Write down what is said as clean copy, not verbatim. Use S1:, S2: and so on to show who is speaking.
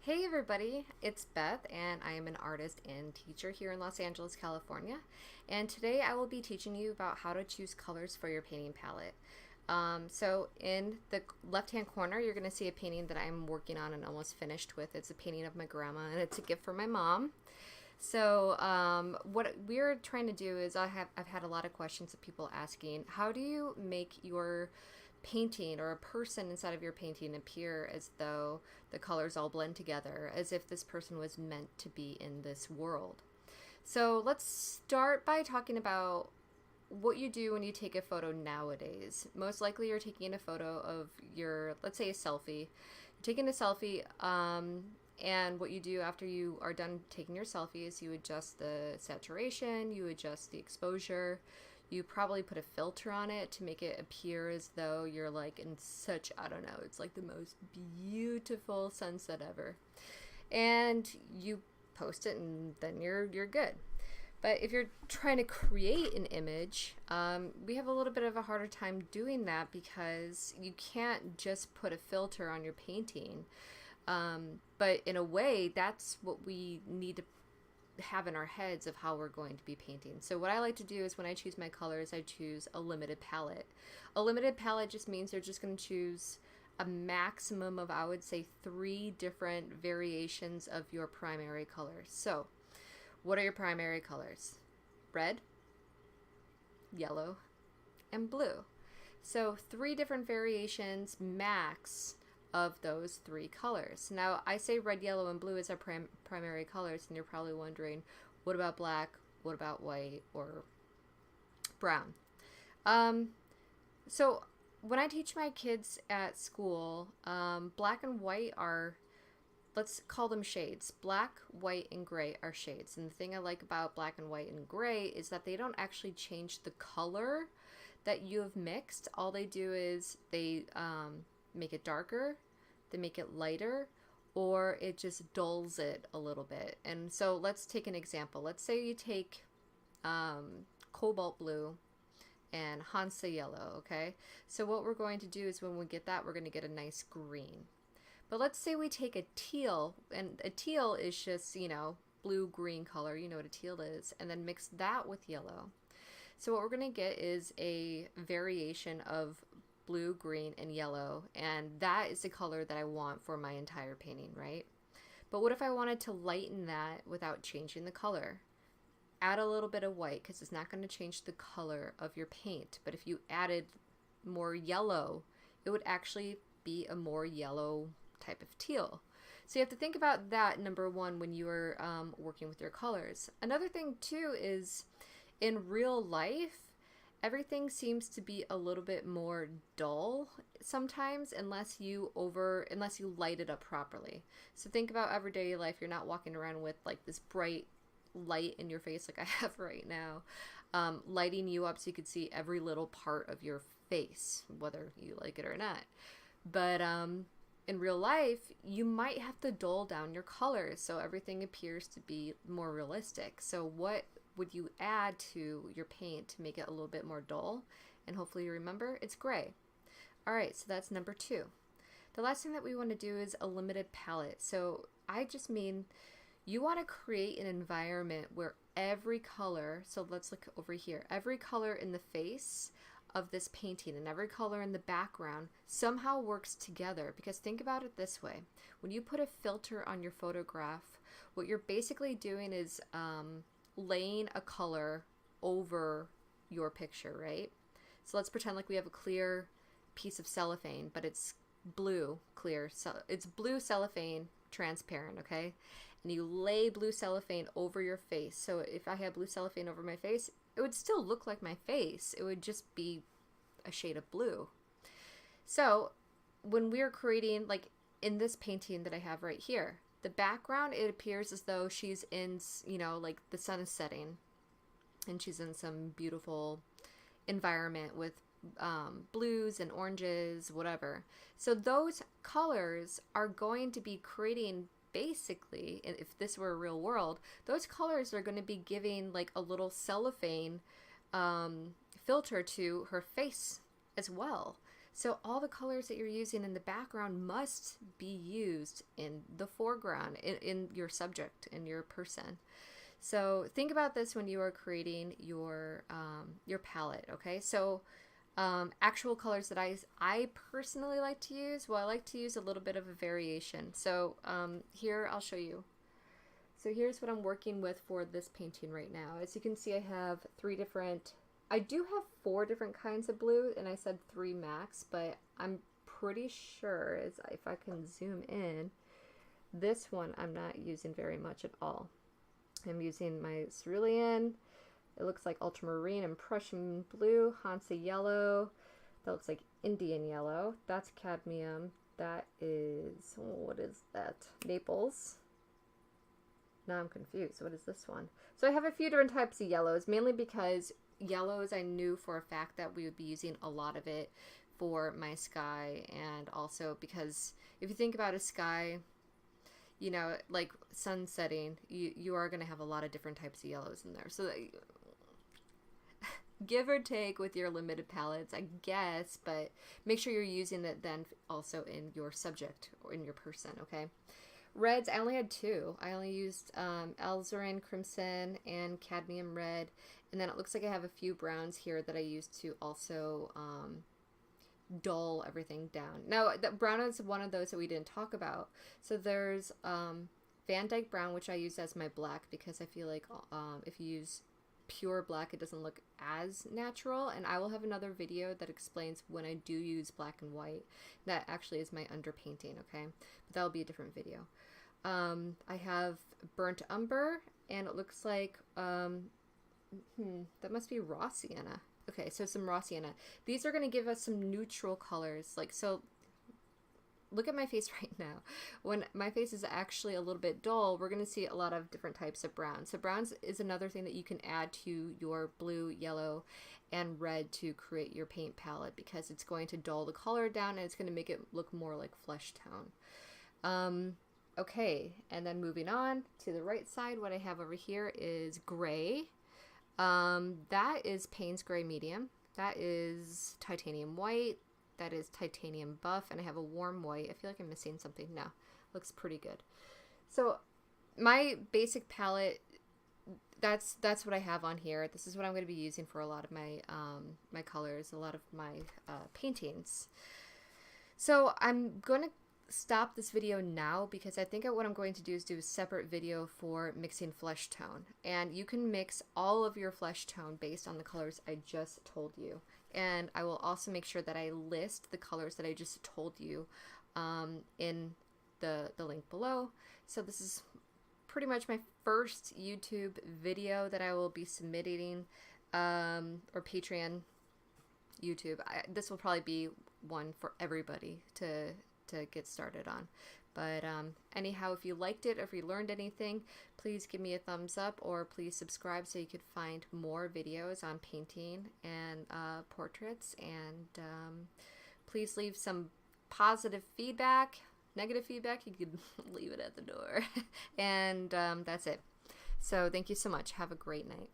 S1: Hey everybody, it's Beth and I am an artist and teacher here in Los Angeles, California. And today I will be teaching you about how to choose colors for your painting palette. So in the left-hand corner, you're going to see a painting that I'm working on and almost finished with. It's a painting of my grandma and it's a gift from my mom. So what we're trying to do is I've had a lot of questions of people asking, how do you make your painting or a person inside of your painting appear as though the colors all blend together, as if this person was meant to be in this world? So let's start by talking about what you do when you take a photo nowadays. Most likely you're taking a photo of your, let's say, a selfie. You're taking a selfie, and what you do after you are done taking your selfie is you adjust the saturation, you adjust the exposure, you probably put a filter on it to make it appear as though you're like in such, I don't know, it's like the most beautiful sunset ever. And you post it and then you're good. But if you're trying to create an image, we have a little bit of a harder time doing that because you can't just put a filter on your painting. But in a way, that's what we need to have in our heads of how we're going to be painting. So what I like to do is when I choose my colors, I choose a limited palette. A limited palette just means you're just going to choose a maximum of, I would say, 3 different variations of your primary colors. So what are your primary colors? Red, yellow, and blue. So 3 different variations max of those 3 colors. Now, I say red, yellow, and blue as our primary colors, and you're probably wondering, what about black? What about white or brown? So when I teach my kids at school, black and white are, let's call them shades. Black, white, and gray are shades. And the thing I like about black and white and gray is that they don't actually change the color that you have mixed. All they do is they make it darker, they make it lighter, or it just dulls it a little bit. And so let's take an example. Let's say you take cobalt blue and Hansa yellow, okay? So what we're going to do is when we get that, we're going to get a nice green. But let's say we take a teal, and a teal is just, blue-green color, you know what a teal is, and then mix that with yellow. So what we're going to get is a variation of blue, green, and yellow, and that is the color that I want for my entire painting, right? But what if I wanted to lighten that without changing the color? Add a little bit of white, because it's not going to change the color of your paint, but if you added more yellow, it would actually be a more yellow type of teal. So you have to think about that, number one, when you are working with your colors. Another thing too is in real life, everything seems to be a little bit more dull sometimes unless you light it up properly. So think about everyday life. You're not walking around with like this bright light in your face like I have right now, lighting you up so you could see every little part of your face, whether you like it or not. But in real life, you might have to dull down your colors so everything appears to be more realistic. So what would you add to your paint to make it a little bit more dull? And hopefully you remember, it's gray. All right, so that's number 2. The last thing that we want to do is a limited palette. So I just mean you want to create an environment where every color, so let's look over here, every color in the face of this painting and every color in the background somehow works together. Because think about it this way. When you put a filter on your photograph, what you're basically doing is laying a color over your picture, right? So let's pretend like we have a clear piece of cellophane, but it's blue clear. So it's blue cellophane, transparent, okay? And you lay blue cellophane over your face. So if I had blue cellophane over my face, it would still look like my face. It would just be a shade of blue. So when we're creating, like in this painting that I have right here, the background, it appears as though she's in, like the sun is setting and she's in some beautiful environment with blues and oranges, whatever. So those colors are going to be creating, basically, if this were a real world, those colors are going to be giving like a little cellophane filter to her face as well. So all the colors that you're using in the background must be used in the foreground in your subject, in your person. So think about this when you are creating your palette, okay? So actual colors that I personally like to use, well, I like to use a little bit of a variation. So here, I'll show you. So here's what I'm working with for this painting right now. As you can see, I have I do have 4 different kinds of blue, and I said 3 max, but I'm pretty sure, if I can zoom in, this one I'm not using very much at all. I'm using my Cerulean, it looks like Ultramarine and Prussian Blue, Hansa Yellow, that looks like Indian Yellow, that's Cadmium, that is, what is that, Naples. Now I'm confused, what is this one? So I have a few different types of yellows, mainly because yellows I knew for a fact that we would be using a lot of it for my sky, and also because if you think about a sky, you know, like sun setting, you are going to have a lot of different types of yellows in there. So give or take with your limited palettes, I guess, but make sure you're using it then also in your subject or in your person, okay? Reds, I only had 2. I only used Alizarin Crimson and Cadmium Red, and then it looks like I have a few browns here that I used to also dull everything down. Now, the brown is one of those that we didn't talk about. So there's Dyke Brown, which I use as my black because I feel like if you use pure black, it doesn't look as natural, and I will have another video that explains when I do use black and white. That actually is my underpainting, okay? But that'll be a different video. I have burnt umber, and it looks like that must be raw sienna. Okay, so some raw sienna. These are going to give us some neutral colors. Like, so look at my face right now. When my face is actually a little bit dull, we're going to see a lot of different types of browns. So browns is another thing that you can add to your blue, yellow, and red to create your paint palette, because it's going to dull the color down and it's going to make it look more like flesh tone. Okay, and then moving on to the right side, what I have over here is gray. That is Paynes Gray Medium. That is Titanium White. That is Titanium Buff. And I have a warm white. I feel like I'm missing something. No, looks pretty good. So my basic palette, that's what I have on here. This is what I'm going to be using for a lot of my my colors, a lot of my paintings. So I'm going to stop this video now, because I think what I'm going to do is do a separate video for mixing flesh tone, and you can mix all of your flesh tone based on the colors I just told you, and I will also make sure that I list the colors that I just told you in the link below. So this is pretty much my first YouTube video that I will be submitting, or Patreon YouTube. This will probably be one for everybody to get started on. But anyhow, if you liked it or if you learned anything, please give me a thumbs up, or please subscribe so you could find more videos on painting and portraits. And please leave some positive feedback. Negative feedback, you could leave it at the door. And that's it. So thank you so much. Have a great night.